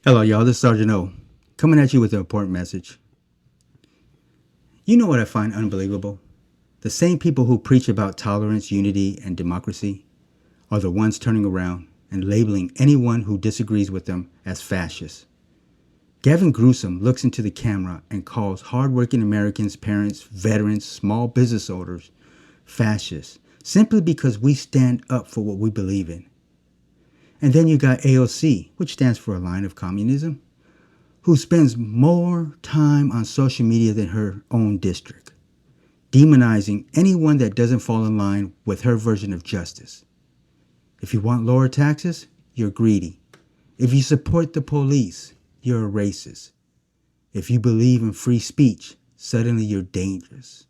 Hello, y'all. This is Sergeant O, coming at you with an important message. You know what I find unbelievable? The same people who preach about tolerance, unity, and democracy are the ones turning around and labeling anyone who disagrees with them as fascists. Gavin Newsom looks into the camera and calls hardworking Americans, parents, veterans, small business owners fascists simply because we stand up for what we believe in. And then you got AOC, which stands for a line of communism, who spends more time on social media than her own district, demonizing anyone that doesn't fall in line with her version of justice. If you want lower taxes, you're greedy. If you support the police, you're a racist. If you believe in free speech, suddenly you're dangerous.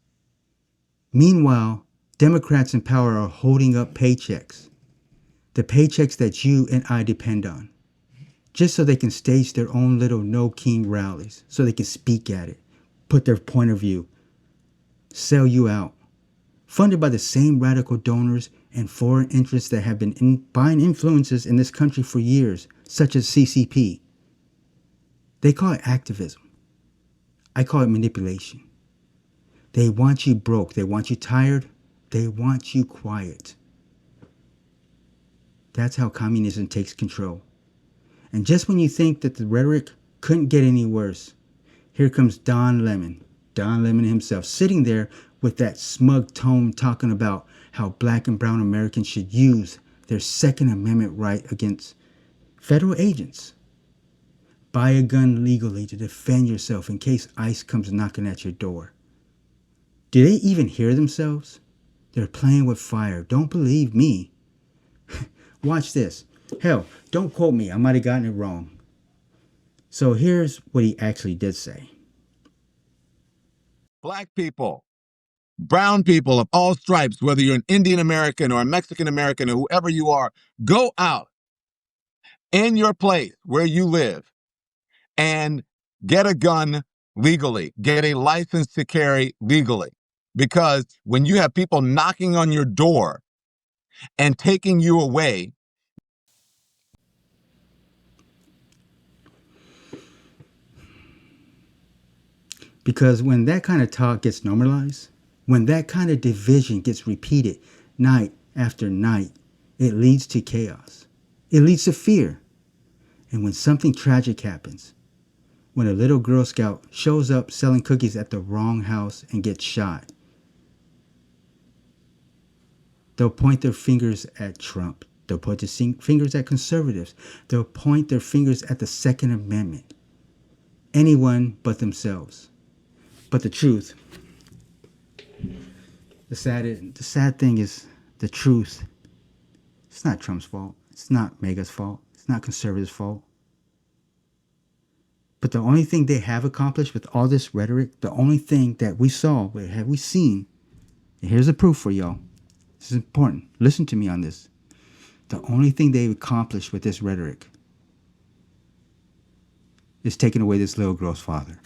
Meanwhile, Democrats in power are holding up paychecks, the paychecks that you and I depend on, just so they can stage their own little no king rallies, so they can speak at it, put their point of view, sell you out. Funded by the same radical donors and foreign interests that have been buying influences in this country for years, such as CCP. They call it activism. I call it manipulation. They want you broke. They want you tired. They want you quiet. That's how communism takes control. And just when you think that the rhetoric couldn't get any worse, here comes Don Lemon himself, sitting there with that smug tone talking about how black and brown Americans should use their Second Amendment right against federal agents. Buy a gun legally to defend yourself in case ICE comes knocking at your door. Do they even hear themselves? They're playing with fire. Don't believe me. Watch this. Hell, don't quote me. I might have gotten it wrong. So here's what he actually did say. Black people, brown people of all stripes, whether you're an Indian American or a Mexican American or whoever you are, go out in your place where you live and get a gun legally, get a license to carry legally. Because when you have people knocking on your door and taking you away, Because when that kind of talk gets normalized, when that kind of division gets repeated night after night, it leads to chaos. It leads to fear. And when something tragic happens, when a little Girl Scout shows up selling cookies at the wrong house and gets shot, they'll point their fingers at Trump. They'll point their fingers at conservatives. They'll point their fingers at the Second Amendment. Anyone but themselves. But the truth, the sad thing is, the truth, it's not Trump's fault. It's not MAGA's fault. It's not conservatives' fault. But the only thing they have accomplished with all this rhetoric, the only thing that we saw, have we seen, and here's the proof for y'all. This is important. Listen to me on this. The only thing they've accomplished with this rhetoric is taking away this little girl's father.